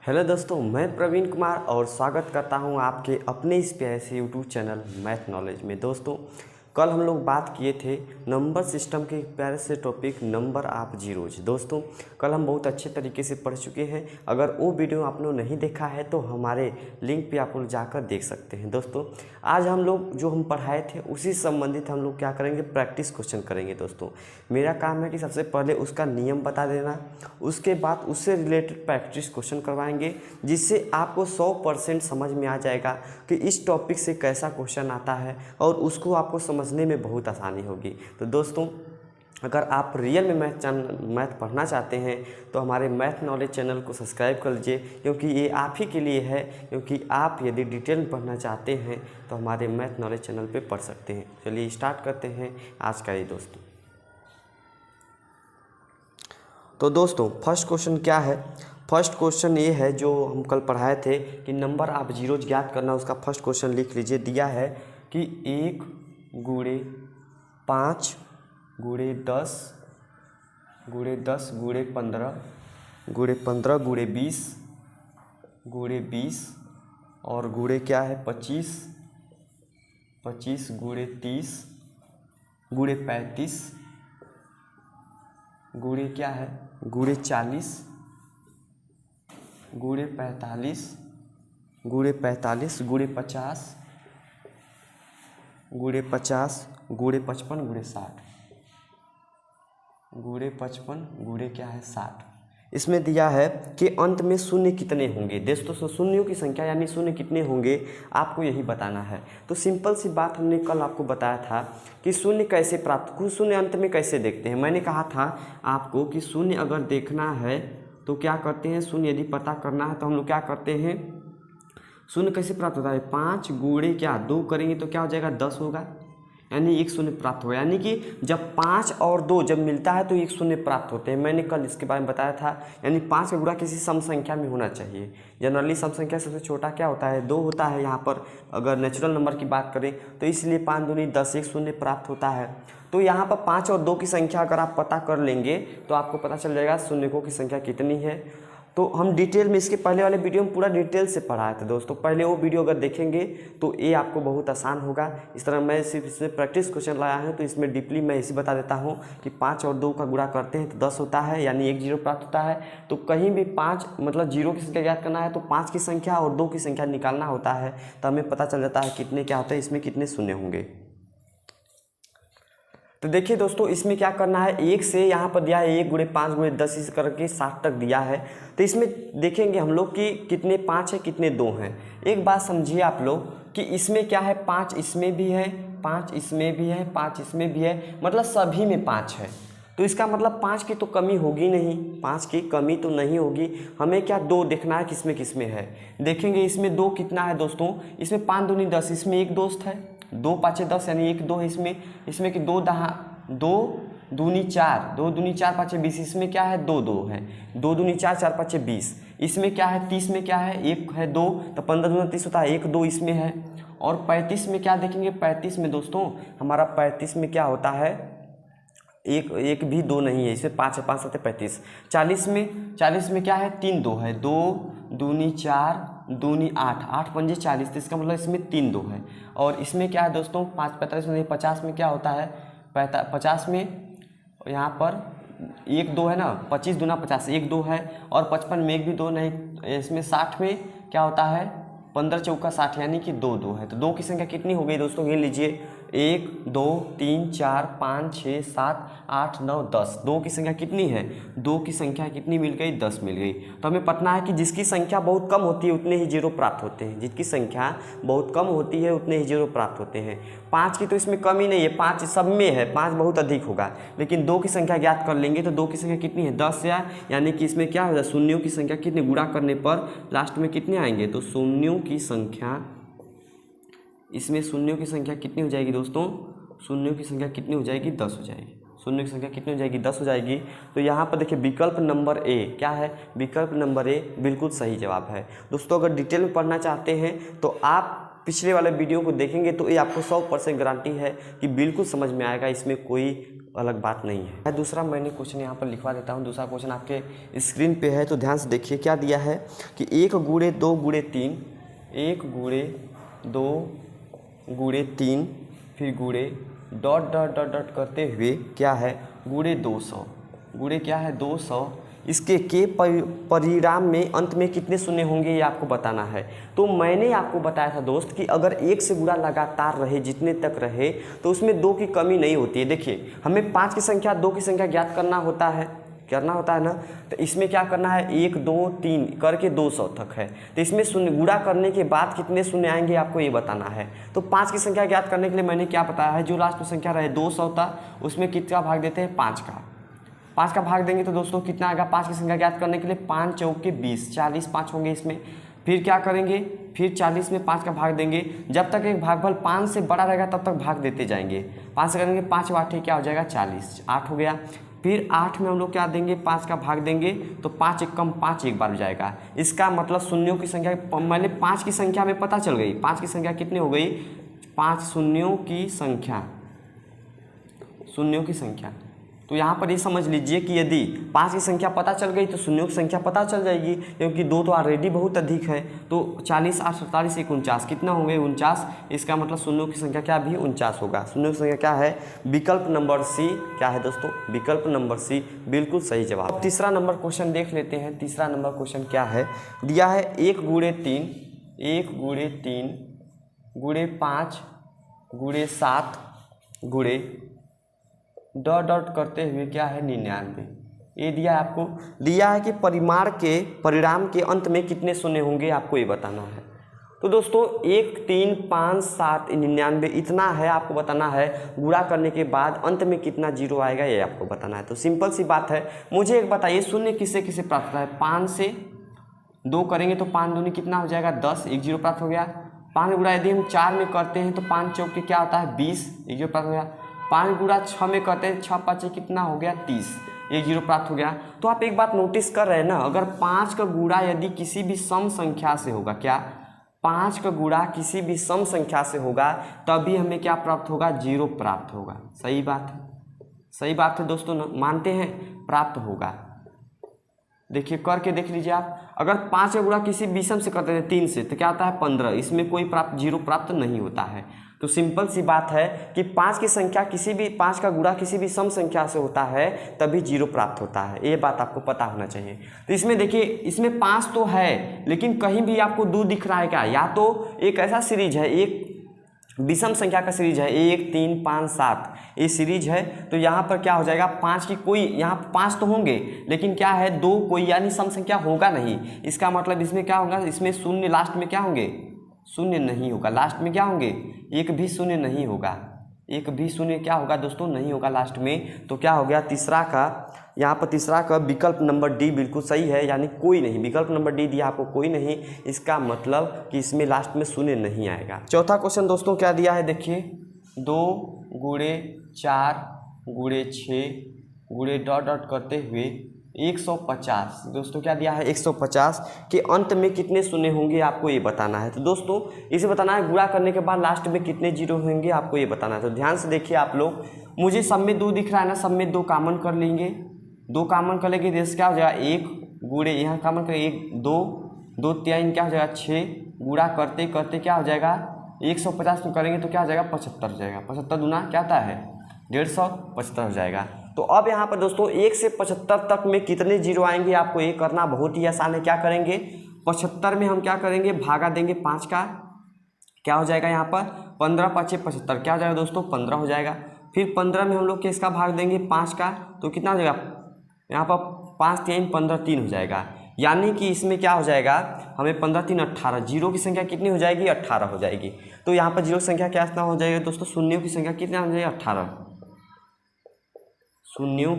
Hello दोस्तों, मैं प्रवीण कुमार और स्वागत करता हूं आपके अपने इस प्यारे से यूट्यूब चैनल मैथ नॉलेज में। दोस्तों, कल हम लोग बात किए थे नंबर सिस्टम के प्यारे से टॉपिक नंबर ऑफ जीरोज। दोस्तों, कल हम बहुत अच्छे तरीके से पढ़ चुके हैं। अगर वो वीडियो आप लोग नहीं देखा है तो हमारे लिंक पे आप लोग जाकर देख सकते हैं। दोस्तों, आज हम लोग जो हम पढ़ाए थे उसी संबंधित हम लोग क्या करेंगे, प्रैक्टिस क्वेश्चन करेंगे। दोस्तों, मेरा काम है कि सबसे पहले उसका नियम बता देना, उसके बाद उससे रिलेटेड प्रैक्टिस क्वेश्चन करवाएंगे, जिससे आपको 100% समझ में आ जाएगा कि इस टॉपिक से कैसा क्वेश्चन आता है और उसको आपको समझने में बहुत आसानी होगी। तो दोस्तों, अगर आप रियल में मैथ पढ़ना चाहते हैं तो हमारे मैथ नॉलेज चैनल को सब्सक्राइब कर लीजिए, क्योंकि ये आप ही के लिए है। क्योंकि आप यदि डिटेल में पढ़ना चाहते हैं तो हमारे मैथ नॉलेज चैनल पे पढ़ सकते हैं। चलिए स्टार्ट करते हैं आज का ये दोस्तों। तो दोस्तों, फर्स्ट क्वेश्चन क्या है? फर्स्ट क्वेश्चन ये है जो हम कल पढ़ाए थे कि नंबर ऑफ जीरोज ज्ञात करना। उसका फर्स्ट क्वेश्चन लिख लीजिए। दिया है कि 1 गुणे 5 गुणे 10 गुणे 10 गुणे 15 गुणे 15 गुणे 20 गुणे 20 और गुणे क्या है 25 25 गुणे 30 गुणे 35 गुणे क्या है गुणे 40 गुणे 45 गुणे 45 गुणे 50 गुणे 50 गुणे 55 गुणे 60 गुणे 55 गुणे क्या है 60। इसमें दिया है कि अंत में शून्य कितने होंगे। दोस्तों, शून्यों की संख्या यानी शून्य कितने होंगे आपको यही बताना है। तो सिंपल सी बात हमने कल आपको बताया था कि शून्य कैसे प्राप्त, कुछ शून्य अंत में कैसे देखते हैं। मैंने कहा था आपको कि शून्य अगर देखना है तो क्या करते हैं, शून्य यदि पता करना है तो हम लोग क्या करते हैं, शून्य कैसे प्राप्त होता है, 5 गुणे क्या 2 करेंगे तो क्या हो जाएगा 10 होगा, यानी एक शून्य प्राप्त होगा। यानी कि जब 5 और 2 जब मिलता है तो एक शून्य प्राप्त होते हैं। मैंने कल इसके बारे में बताया था। यानी 5 का गुणा किसी सम संख्या में होना चाहिए। जनरली सम संख्या सबसे छोटा क्या होता है, 2 होता है। यहाँ पर अगर नेचुरल नंबर की बात करें तो इसलिए 5 दूनी 10 एक शून्य प्राप्त होता है। तो यहाँ पर 5 और 2 की संख्या अगर आप पता कर लेंगे तो आपको पता चल जाएगा शून्यकों की संख्या कितनी है। तो हम डिटेल में इसके पहले वाले वीडियो में पूरा डिटेल से पढ़ाए थे। दोस्तों, पहले वो वीडियो अगर देखेंगे तो ये आपको बहुत आसान होगा। इस तरह मैं सिर्फ इसमें प्रैक्टिस क्वेश्चन लाया हूँ तो इसमें डीपली मैं इसी बता देता हूँ कि 5 और 2 का गुणा करते हैं तो 10 होता है, यानी एक जीरो प्राप्त होता है। तो कहीं भी 5 मतलब जीरो की संख्या ज्ञात करना है तो 5 की संख्या और 2 की संख्या निकालना होता है, तो हमें पता चल जाता है कितने क्या होता है, इसमें कितने शून्य होंगे। तो देखिए दोस्तों, इसमें क्या करना है, 1 से यहाँ पर दिया है 1 गुणे 5 गुणे 10 इस करके 60 तक दिया है। तो इसमें देखेंगे हम लोग कि कितने 5 है कितने 2 हैं। एक बात समझिए आप लोग कि इसमें क्या है, 5 इसमें भी है, 5 इसमें भी है, 5 इसमें भी है, मतलब सभी में 5 है। तो इसका मतलब 5 की तो कमी होगी नहीं, 5 की कमी तो नहीं होगी। हमें क्या 2 देखना है किसमें किसमें है। देखेंगे इसमें 2 कितना है दोस्तों, इसमें 5 दूनी 10, इसमें एक दोस्त है, 2 5 10 यानी 1 2 है इसमें कि 2 दूनी 4, 2 दूनी 4 5 20, इसमें क्या है 2 2 है, 2 दूनी 4 4 5 20, इसमें क्या है 30 में क्या है 1 है 2, तो 15 दूना 30 होता है, 1 2 इसमें है। और 35 में क्या देखेंगे, 35 में दोस्तों हमारा 35 में क्या होता है, एक भी 2 नहीं है, इसमें 5 है, 5 7 35। 40 में क्या है 3 2 है, 2 दूनी 4 दूनी 8 8 पंजे 40, तो इसका मतलब इसमें 3 2 है। और इसमें क्या है दोस्तों 5 45 में 50 में क्या होता है, 50 में यहाँ पर 1 2 है ना, 25 दूना 50 1 2 है, और 55 में एक भी 2 नहीं। इसमें 60 में क्या होता है 15 चौका 60, यानी कि 2 2 है। तो 2 की संख्या कितनी हो गई दोस्तों, ये लीजिए 1 2 3 4 5 6 7 8 9 10। 2 की संख्या कितनी है, 2 की संख्या कितनी मिल गई, 10 मिल गई। तो हमें पता है कि जिसकी संख्या बहुत कम होती है उतने ही जीरो प्राप्त होते हैं, जिसकी संख्या बहुत कम होती है उतने ही जीरो प्राप्त होते हैं। 5 की तो इसमें कमी नहीं है, 5 सब में है, 5 बहुत अधिक होगा। लेकिन 2 की संख्या ज्ञात कर लेंगे तो 2 की संख्या कितनी है 10 यानी कि इसमें क्या होगा, शून्यों की संख्या कितनी गुणा करने पर लास्ट में कितने आएंगे, तो शून्यों की संख्या, इसमें शून्यों की संख्या कितनी हो जाएगी दोस्तों, शून्यों की संख्या कितनी हो जाएगी 10 हो जाएगी। शून्यों की संख्या कितनी हो जाएगी 10 हो जाएगी। तो यहाँ पर देखिए विकल्प नंबर ए क्या है, विकल्प नंबर ए बिल्कुल सही जवाब है। दोस्तों, अगर डिटेल में पढ़ना चाहते हैं तो आप पिछले वाले वीडियो को देखेंगे तो ये आपको 100% गारंटी है कि बिल्कुल समझ में आएगा, इसमें कोई अलग बात नहीं है। दूसरा मैंने क्वेश्चन यहाँ पर लिखवा देता हूँ। दूसरा क्वेश्चन आपके स्क्रीन पे है तो ध्यान से देखिए क्या दिया है कि 1 गुणे 2 गुणे 3, 1 गुणे 2 गुणे 3 फिर गुणे डॉट डॉट डॉट डॉट करते हुए क्या है गुणे 200, गुणे क्या है 200। इसके परिणाम में अंत में कितने शून्य होंगे ये आपको बताना है। तो मैंने आपको बताया था दोस्त कि अगर 1 से गुणा लगातार रहे जितने तक रहे तो उसमें 2 की कमी नहीं होती है। देखिए हमें 5 की संख्या 2 की संख्या ज्ञात करना होता है ना, तो इसमें क्या करना है 1 2 3 करके 200 तक है। तो इसमें शून्य गुणा करने के बाद कितने शून्य आएंगे आपको ये बताना है। तो 5 की संख्या ज्ञात करने के लिए मैंने क्या बताया है, जो लास्ट में संख्या रहे 200 था उसमें कितना भाग देते हैं 5 का भाग देंगे तो दोस्तों कितना आएगा 5 की संख्या ज्ञात करने के लिए 5 चौके 20, 40 5 होंगे इसमें। फिर क्या करेंगे, फिर 40 में 5 का भाग देंगे, जब तक एक भागफल 5 से बड़ा रहेगा तब तक भाग देते जाएंगे। 5 से करेंगे 5 8 क्या हो जाएगा 40, 8 हो गया। फिर 8 में हम लोग क्या देंगे 5 का भाग देंगे तो 5 एक कम 5 एक बार हो जाएगा। इसका मतलब शून्यों की संख्या मैंने 5 की संख्या में पता चल गई, 5 की संख्या कितनी हो गई 5 शून्यों की संख्या, शून्यों की संख्या। तो यहाँ पर ये समझ लीजिए कि यदि 5 की संख्या पता चल गई तो शून्यों की संख्या पता चल जाएगी, क्योंकि 2 तो ऑलरेडी बहुत अधिक है। तो 40 8 47 1 49 कितना हो गए 49। इसका मतलब शून्यों की संख्या क्या भी 49 होगा। शून्यों की संख्या क्या है विकल्प नंबर सी क्या है दोस्तों, विकल्प नंबर सी बिल्कुल सही जवाब। तीसरा नंबर क्वेश्चन देख लेते हैं। तीसरा नंबर क्वेश्चन क्या है, दिया है 1 गुणे 3, 1 गुणे 3 गुणे 5 गुणे 7 गुणे डॉट डॉट करते हुए क्या है 99। ये दिया है आपको, दिया है कि परिणाम के अंत में कितने शून्य होंगे आपको ये बताना है। तो दोस्तों 1 3 5 7 99 इतना है आपको बताना है। गुणा करने के बाद अंत में कितना जीरो आएगा ये आपको बताना है। तो सिंपल सी बात है, मुझे एक बताइए शून्य किससे किससे प्राप्त होता है। 5 से 2 करेंगे तो 5 दूनी कितना हो जाएगा 10, एक जीरो प्राप्त हो गया। 5 गुणा यदि हम 4 में करते हैं तो 5 चौके क्या होता है 20, एक जीरो प्राप्त हो गया। 5 गुणा 6 में करते हैं 6 5 कितना हो गया 30, एक जीरो प्राप्त हो गया। तो आप एक बात नोटिस कर रहे हैं ना, अगर 5 का गुणा यदि किसी भी सम संख्या से होगा, क्या 5 का गुणा किसी भी सम संख्या से होगा तभी हमें क्या प्राप्त होगा जीरो प्राप्त होगा। सही बात है, सही बात है दोस्तों ना, मानते हैं प्राप्त होगा। देखिए करके देख लीजिए आप, अगर 5 का गुणा किसी विषम से करते हैं 3 से तो क्या होता है 15, इसमें कोई जीरो प्राप्त नहीं होता है। तो सिंपल सी बात है कि 5 की संख्या किसी भी 5 का गुणा किसी भी सम संख्या से होता है तभी जीरो प्राप्त होता है, ये बात आपको पता होना चाहिए। तो इसमें देखिए इसमें 5 तो है लेकिन कहीं भी आपको 2 दिख रहा है क्या, या तो एक ऐसा सीरीज है, एक विषम संख्या का सीरीज है 1 3 5 7 ये सीरीज है। तो यहाँ पर क्या हो जाएगा 5 की कोई, यहाँ 5 तो होंगे लेकिन क्या है 2 कोई यानी सम संख्या होगा नहीं। इसका मतलब इसमें क्या होगा, इसमें शून्य लास्ट में क्या होंगे, शून्य नहीं होगा लास्ट में, क्या होंगे एक भी शून्य नहीं होगा, एक भी शून्य क्या होगा दोस्तों नहीं होगा लास्ट में। तो क्या हो गया तीसरा का, यहाँ पर तीसरा का विकल्प नंबर डी बिल्कुल सही है, यानी कोई नहीं, विकल्प नंबर डी दिया आपको कोई नहीं, इसका मतलब कि इसमें लास्ट में शून्य नहीं आएगा। चौथा क्वेश्चन दोस्तों क्या दिया है देखिए, 2 गुणे 4 गुणे 6 गुणे डॉट डॉट करते हुए 150 दोस्तों क्या दिया है 150 के अंत में कितने शून्य होंगे आपको ये बताना है। तो दोस्तों इसे बताना है गुणा करने के बाद लास्ट में कितने जीरो होंगे आपको ये बताना है। तो ध्यान से देखिए आप लोग, मुझे सब में 2 दिख रहा है ना, सब में 2 कॉमन कर लेंगे, 2 कॉमन कर लेंगे जैसे क्या हो जाएगा 1 गुणे यहाँ कॉमन करेंगे 1 2 2 3 क्या हो जाएगा 6 गुणा करते करते क्या हो जाएगा 150 में करेंगे तो क्या हो जाएगा 75 हो जाएगा। 75 दूना क्या आता है 150 हो जाएगा। तो अब यहाँ पर दोस्तों 1 से 75 तक में कितने जीरो आएंगे आपको ये करना बहुत ही आसान है। क्या करेंगे 75 में हम क्या करेंगे भागा देंगे 5 का, क्या हो जाएगा यहाँ पर 15 5 75 क्या हो जाएगा दोस्तों 15 हो जाएगा। फिर 15 में हम लोग किसका भाग देंगे 5 का, तो कितना हो जाएगा यहाँ पर 5 3 15 3 हो जाएगा। यानी कि इसमें क्या हो जाएगा हमें 15 3 18, जीरो की संख्या कितनी हो जाएगी 18 हो जाएगी। तो यहाँ पर जीरो की संख्या क्या हो जाएगा दोस्तों, शून्यों की संख्या कितना हो जाएगी 18, शून्यों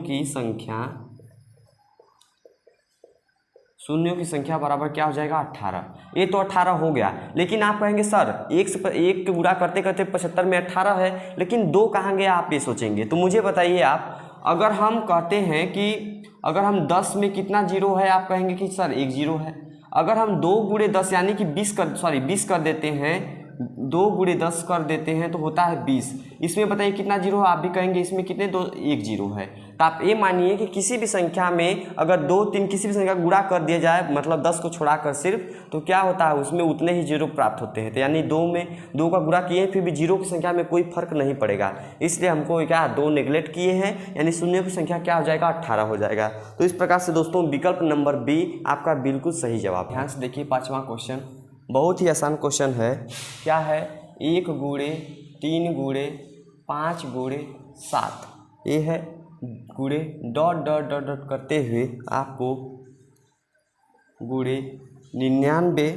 की संख्या बराबर क्या हो जाएगा 18। ये तो 18 हो गया, लेकिन आप कहेंगे सर 1 से 1 के गुणा करते करते 75 में 18 है, लेकिन 2 कहाँ गया आप ये सोचेंगे। तो मुझे बताइए आप, अगर हम कहते हैं कि अगर हम 10 में कितना जीरो है, आप कहेंगे कि सर 1 जीरो है। अगर हम 2 गुणे 10 यानी कि 20 कर देते हैं, 2 गुणे 10 कर देते हैं तो होता है 20। इसमें बताइए कितना जीरो है, आप भी कहेंगे इसमें कितने दो, 1 जीरो है। तो आप ये मानिए कि किसी भी संख्या में अगर 2 3 किसी भी संख्या गुणा कर दिया जाए, मतलब 10 को छोड़ाकर सिर्फ, तो क्या होता है उसमें उतने ही जीरो प्राप्त होते हैं। तो यानी 2 में 2 का गुणा किए फिर भी जीरो की संख्या में कोई फर्क नहीं पड़ेगा, इसलिए हमको क्या 2 नेगलेक्ट किए हैं, यानी शून्य की संख्या क्या हो जाएगा 18 हो जाएगा। तो इस प्रकार से दोस्तों विकल्प नंबर बी आपका बिल्कुल सही जवाब। ध्यान से देखिए 5वां क्वेश्चन, बहुत ही आसान क्वेश्चन है। क्या है, 1 गुणे 3 गुणे 5 गुणे 7, ये है गुणे डॉट डॉट डॉट डॉट करते हुए आपको गुणे 99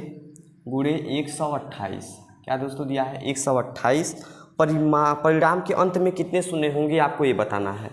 गुणे 128, क्या दोस्तों दिया है 128। परिणाम के अंत में कितने शून्य होंगे आपको ये बताना है।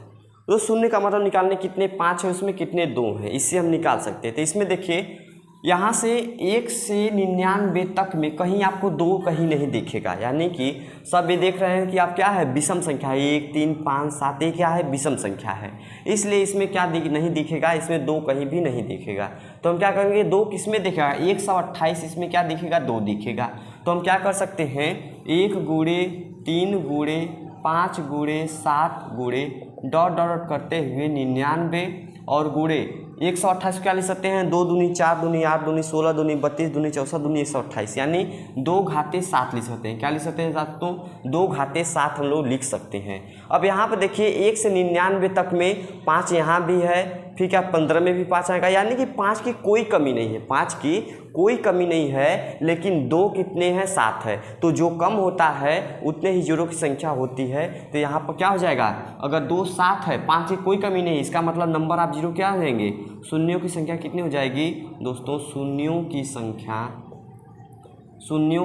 तो शून्य का मतलब निकालने कितने 5 है, उसमें कितने 2 हैं, इससे हम निकाल सकते हैं। तो इसमें देखिए यहाँ से 1 से 99 तक में कहीं आपको 2 कहीं नहीं दिखेगा, यानी कि सब ये देख रहे हैं कि आप क्या है विषम संख्या है, 1 3 5 7 ये क्या है विषम संख्या है, इसलिए इसमें क्या नहीं दिखेगा, इसमें 2 कहीं भी नहीं दिखेगा। तो हम क्या करेंगे 2 किस में दिखेगा 128, इसमें क्या दिखेगा 2 दिखेगा। तो हम क्या कर सकते हैं 1 गुणे 3 गुणे 5 गुणे 7 गुणे डॉट डॉट करते हुए 99 और गुणे 128 क्या लिख सकते हैं 2 दूनी 4 दूनी 8 दूनी 16 दूनी 32 दूनी 64 दूनी 128, यानी 2 घाते 7 लिख सकते हैं। क्या लिख सकते हैं दोस्तों 2 घाते 7 हम लोग लिख सकते हैं। अब यहाँ पर देखिए 1 से 99 तक में 5 यहाँ भी है, फिर क्या 15 में भी 5 आएगा, यानी कि 5 की कोई कमी नहीं है, 5 की कोई कमी नहीं है, लेकिन 2 कितने हैं 7 है। तो जो कम होता है उतने ही जीरो की संख्या होती है। तो यहाँ पर क्या हो जाएगा, अगर 2 7 है 5 की कोई कमी नहीं, इसका मतलब नंबर आप जीरो क्या हो जाएंगे, शून्यों की संख्या कितनी हो जाएगी दोस्तों, शून्यों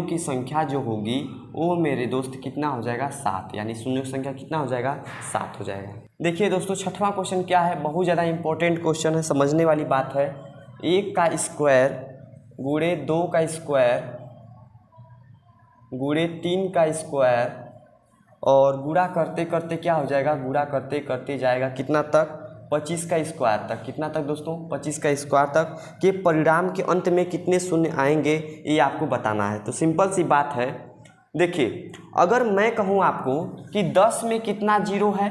की संख्या जो होगी वो मेरे दोस्त कितना हो जाएगा 7, यानी शून्यों की संख्या कितना हो जाएगा 7 हो जाएगा। देखिए दोस्तों 6वां क्वेश्चन क्या है, बहुत ज़्यादा इंपॉर्टेंट क्वेश्चन है, समझने वाली बात है। 1 का स्क्वायर गुणे 2 का स्क्वायर गुणे 3 का स्क्वायर और गुणा करते करते क्या हो जाएगा, गुणा करते करते जाएगा कितना तक 25 का स्क्वायर तक। कितना तक दोस्तों 25 का स्क्वायर तक के परिणाम के अंत में कितने शून्य आएंगे ये आपको बताना है। तो सिंपल सी बात है, देखिए अगर मैं कहूँ आपको कि 10 में कितना जीरो है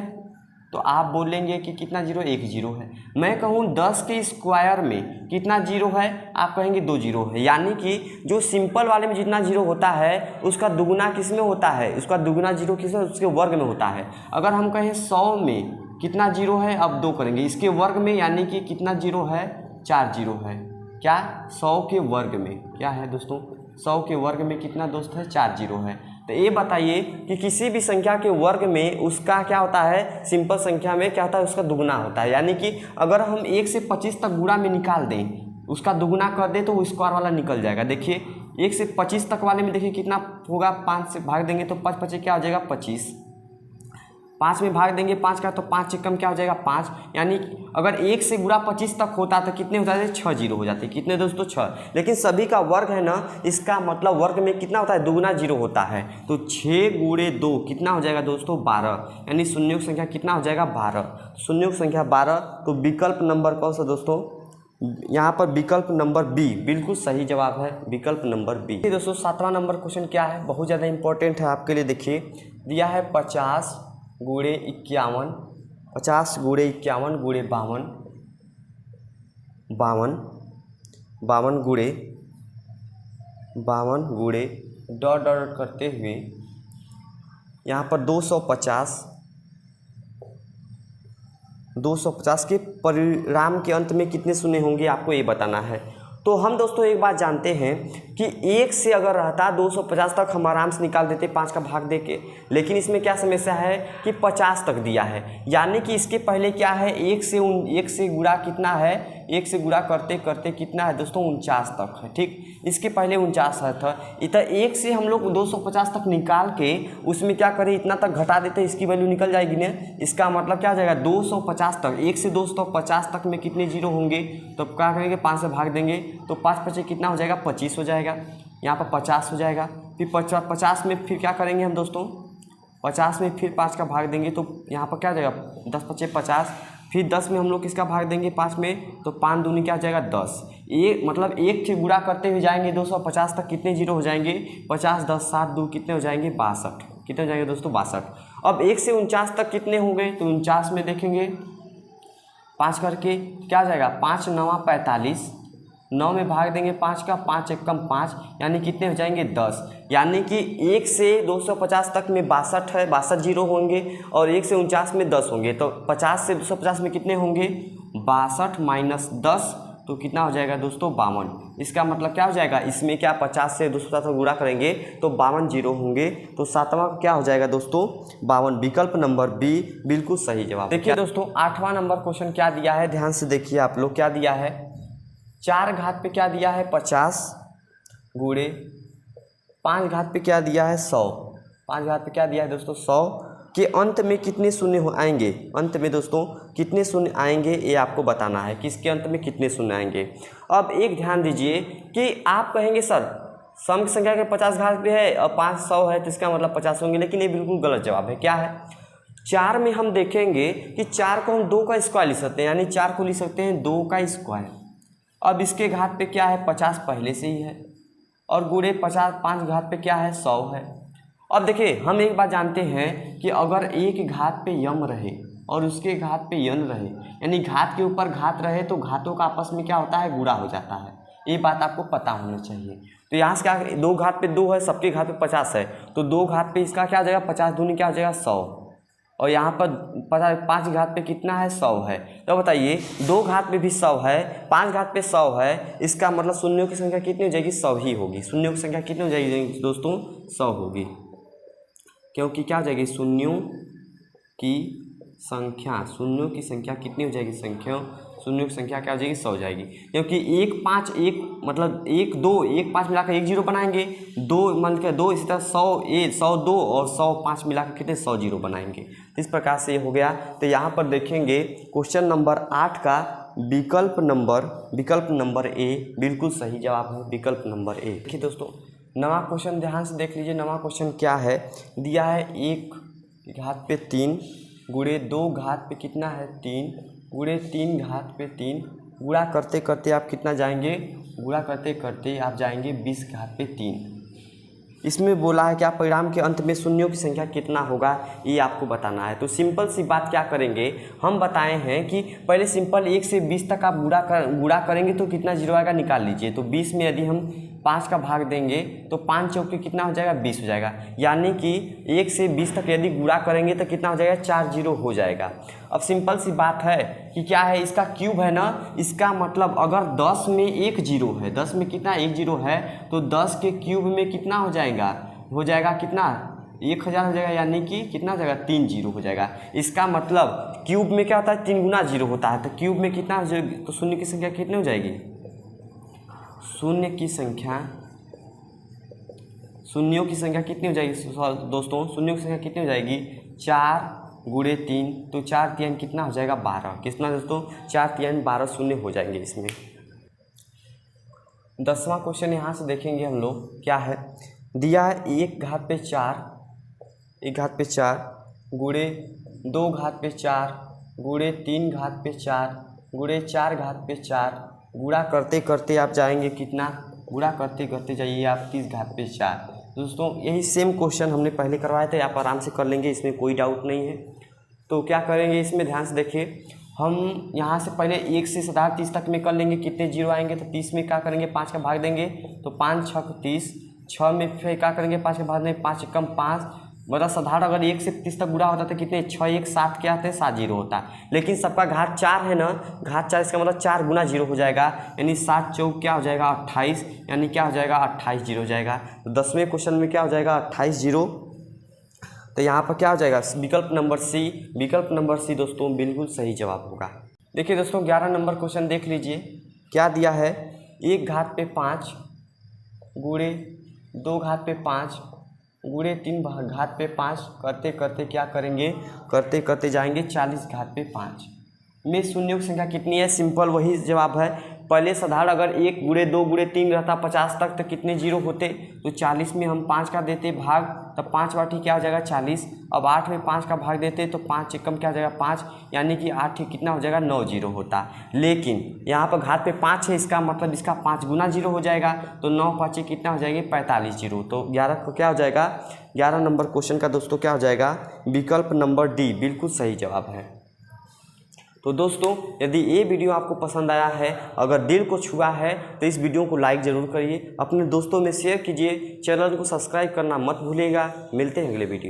तो आप बोलेंगे कि कितना जीरो, 1 जीरो है। मैं कहूँ 10 के स्क्वायर में कितना जीरो है, आप कहेंगे 2 जीरो है, यानी कि जो सिंपल वाले में जितना जीरो होता है उसका दुगुना किस में होता है, उसका दुगुना जीरो किस में, उसके वर्ग में होता है। अगर हम कहें 100 में कितना जीरो है, अब 2 करेंगे इसके वर्ग में, यानी कि कितना जीरो है 4 जीरो है। क्या 100 के वर्ग में क्या है दोस्तों, 100 के वर्ग में कितना दोस्त है 4 जीरो है। तो ये बताइए कि किसी भी संख्या के वर्ग में उसका क्या होता है, सिंपल संख्या में क्या होता है उसका दुगुना होता है, यानी कि अगर हम 1 से 25 तक गुणा में निकाल दें, उसका दुगुना कर दें तो वो स्क्वायर वाला निकल जाएगा। देखिए 1 से 25 तक वाले में देखिए कितना होगा, 5 से भाग देंगे तो 5 5 क्या हो जाएगा 25, 5 में भाग देंगे 5 का तो 5 से कम क्या हो जाएगा 5, यानी अगर 1 से गुणा 25 तक होता तो कितने हो जाते, 6 जीरो हो जाते। कितने दोस्तों 6, लेकिन सभी का वर्ग है ना, इसका मतलब वर्ग में कितना होता है दुगुना जीरो होता है। तो 6 गुणे 2 कितना हो जाएगा दोस्तों 12, यानी शून्यों की संख्या कितना हो जाएगा 12, शून्यों की संख्या 12। तो विकल्प नंबर कौन सा दोस्तों, यहाँ पर विकल्प नंबर बी बिल्कुल सही जवाब है, विकल्प नंबर बी। दोस्तों 7वां नंबर क्वेश्चन क्या है, बहुत ज़्यादा इंपॉर्टेंट है आपके लिए। देखिए दिया है 50 गुणे 51, 50 गुणे 51 गुणे 52, 52 गुणे डॉट डॉट करते हुए यहाँ पर 250 के परिणाम के अंत में कितने शून्य होंगे आपको ये बताना है। तो हम दोस्तों एक बात जानते हैं कि 1 से अगर रहता 250 तक हम आराम से निकाल देते 5 का भाग दे के, लेकिन इसमें क्या समस्या है कि 50 तक दिया है, यानी कि इसके पहले क्या है 1 से गुणा कितना है, 1 से गुणा करते करते कितना है दोस्तों 49 तक है, ठीक। इसके पहले 49 था, इतना 1 से हम लोग 250 तक निकाल के उसमें क्या करें इतना तक घटा देते, इसकी वैल्यू निकल जाएगी ना। इसका मतलब क्या हो जाएगा 250 तक, 1 से 250 तक में कितने जीरो होंगे, तो क्या करेंगे 5 से भाग देंगे तो 5 5 कितना हो जाएगा 25 हो जाएगा, यहाँ पर 50 हो जाएगा। फिर 50 में फिर क्या करेंगे हम दोस्तों, 50 में फिर 5 का भाग देंगे तो यहाँ पर क्या हो जाएगा 10 5 50, फिर 10 में हम लोग किसका भाग देंगे 5 में, तो 5 दूनी क्या हो जाएगा 10। ये मतलब 1 से गुणा करते हुए जाएंगे 250 तक, कितने जीरो हो जाएंगे 50, 10, 7, 2 कितने हो जाएंगे 62, कितने हो जाएंगे दोस्तों 62। अब 1 से 49 तक कितने होंगे, तो 49 में देखेंगे 5 करके क्या हो जाएगा 5 9 45, 9 में भाग देंगे 5 का, 5 1 कम 5, यानी कितने हो जाएंगे 10। यानी कि 1 से 250 तक में 62 है, 62 जीरो होंगे, और 1 से 49 में 10 होंगे, तो 50 से 250 में कितने होंगे 62 माइनस 10, तो कितना हो जाएगा दोस्तों 52। इसका मतलब क्या हो जाएगा, इसमें क्या 50 से 250 को गुणा करेंगे तो 52 जीरो होंगे, तो 7वां क्या हो जाएगा दोस्तों 52। विकल्प नंबर बी बिल्कुल सही जवाब। देखिए दोस्तों 8वां नंबर क्वेश्चन क्या दिया है, ध्यान से देखिए आप लोग। क्या दिया है, 4 घात पे क्या दिया है 50 गुणे 5 घात पे क्या दिया है 100, 5 घात पे क्या दिया है दोस्तों 100 के अंत में कितने शून्य आएंगे, अंत में दोस्तों कितने शून्य आएंगे ये आपको बताना है, किसके अंत में कितने शून्य आएंगे। अब एक ध्यान दीजिए कि आप कहेंगे सर सम की संख्या के 50 घात पे है और 500 है तो इसका मतलब 50 होंगे, लेकिन ये बिल्कुल गलत जवाब है। क्या है, 4 में हम देखेंगे कि 4 को हम 2 का स्क्वायर लिख सकते हैं, यानी 4 को लिख सकते हैं 2 का स्क्वायर। अब इसके घात पे क्या है 50 पहले से ही है, और गुणे 50 5 घात पे क्या है 100 है। अब देखिए हम एक बात जानते हैं कि अगर एक घात पे यम रहे और उसके घात पे यन रहे, यानी घात के ऊपर घात रहे तो घातों का आपस में क्या होता है गुणा हो जाता है, ये बात आपको पता होना चाहिए। तो यहाँ से क्या 2 घात पे 2 है, सबके घात पे 50 है, तो 2 घात पे इसका क्या हो जाएगा 50 दूनी क्या हो जाएगा 100, और यहाँ पर 5 घात पे कितना है 100 है। तो बताइए 2 घात पे भी 100 है, 5 घात पे 100 है, इसका मतलब शून्यों की संख्या कितनी हो जाएगी 100 ही होगी। शून्यों की संख्या कितनी हो जाएगी दोस्तों 100 होगी, क्योंकि क्या हो जाएगी शून्यों की संख्या, शून्यों की संख्या कितनी हो जाएगी, शून्यों की संख्या क्या हो जाएगी 100 हो जाएगी, क्योंकि 1 5 1 मतलब 1 2 1 5 मिलाकर 1 जीरो बनाएंगे, 2 मान के 2, इसी तरह 100 2 और 100 5 मिलाकर कितने 100 जीरो बनाएंगे। इस प्रकार से ये हो गया। तो यहाँ पर देखेंगे क्वेश्चन नंबर 8 का विकल्प नंबर ए बिल्कुल सही जवाब है, विकल्प नंबर ए। देखिए दोस्तों नवा क्वेश्चन ध्यान से देख लीजिए। नवा क्वेश्चन क्या है, दिया है 1 घात पे 3 गुणे 2 घात पे कितना है 3 गुणे 3 घात पे 3, गुणा करते करते आप कितना जाएंगे, गुणा करते करते आप जाएंगे 20 घात पे 3। इसमें बोला है कि आप परिणाम के अंत में शून्यों की संख्या कितना होगा ये आपको बताना है। तो सिंपल सी बात क्या करेंगे, हम बताए हैं कि पहले सिंपल 1 से 20 तक आप गुणा करेंगे तो कितना जीरो आएगा निकाल लीजिए। तो 20 में यदि हम 5 का भाग देंगे तो 5 चौके कितना हो जाएगा 20 हो जाएगा, यानी कि 1 से 20 तक यदि गुणा करेंगे तो कितना हो जाएगा 4 जीरो हो जाएगा। अब सिंपल सी बात है कि क्या है, इसका क्यूब है ना, इसका मतलब अगर 10 में 1 जीरो है, 10 में कितना 1 जीरो है, तो 10 के क्यूब में कितना हो जाएगा कितना 1000 हो जाएगा, यानी कि कितना हो जाएगा 3 जीरो हो जाएगा। इसका मतलब क्यूब में क्या होता है 3 गुना जीरो होता है, तो क्यूब में कितना हो जाएगा, तो शून्य की संख्या कितनी हो जाएगी, शून्यों की संख्या कितनी हो जाएगी दोस्तों, शून्यों की संख्या कितनी हो जाएगी 4 गुणे 3, तो 4 3 कितना हो जाएगा 12, कितना दोस्तों 4 3 12 शून्य हो जाएंगे इसमें। 10वां क्वेश्चन यहाँ से देखेंगे हम लोग। क्या है, दिया है 1 घात पे 4 गुणे 2 घात पे 4 गुणे 3 घात पे 4 गुणे 4 घात पे 4, गुणा करते करते आप जाएंगे कितना, गुणा करते करते जाइए आप 30 घात पे 4। दोस्तों यही सेम क्वेश्चन हमने पहले करवाए थे, आप आराम से कर लेंगे, इसमें कोई डाउट नहीं है। तो क्या करेंगे इसमें ध्यान से देखिए, हम यहाँ से पहले 1 से 30 तक में कर लेंगे, कितने जीरो आएंगे, तो 30 में क्या करेंगे 5 का भाग देंगे, तो 5 6 30, 6 में फिर क्या करेंगे 5 का भाग देंगे, 5 कम 5, मतलब साधारण अगर 1 से 30 तक गुणा होता तो कितने 6 1 7 क्या आते हैं 7 जीरो होता है, लेकिन सबका घात 4 है ना, घात 4 इसका मतलब 4 गुना जीरो हो जाएगा, यानी 7 चौक क्या हो जाएगा 28, यानी क्या हो जाएगा 28 जीरो हो जाएगा। तो 10वें क्वेश्चन में क्या हो जाएगा 28 जीरो, तो यहाँ पर क्या हो जाएगा विकल्प नंबर सी दोस्तों बिल्कुल सही जवाब होगा। देखिए दोस्तों 11 नंबर क्वेश्चन देख लीजिए। क्या दिया है, 1 घात पे 5 गुणे 2 घात पे 5 गुणे 3 घात पे 5, करते करते क्या करेंगे, करते करते जाएंगे 40 घात पे 5 में शून्यों की संख्या कितनी है, सिंपल वही जवाब है पहले साधारण अगर 1 गुणे 2 गुणे 3 रहता 50 तक तो कितने जीरो होते, तो 40 में हम 5 का देते भाग, तब 5 बाटी क्या हो जाएगा 40। अब 8 में 5 का भाग देते तो 5 एकम क्या हो जाएगा 5, यानी कि 8 कितना हो जाएगा 9 जीरो होता। लेकिन यहाँ पर घात पे 5 है, इसका मतलब इसका 5 गुना जीरो हो जाएगा, तो 9 5 कितना हो जाएगी 45 जीरो। तो 11 को क्या हो जाएगा, 11 नंबर क्वेश्चन का दोस्तों क्या हो जाएगा, विकल्प नंबर डी बिल्कुल सही जवाब है। तो दोस्तों यदि ये वीडियो आपको पसंद आया है, अगर दिल को छुआ है, तो इस वीडियो को लाइक ज़रूर करिए, अपने दोस्तों में शेयर कीजिए, चैनल को सब्सक्राइब करना मत भूलिएगा। मिलते हैं अगले वीडियो।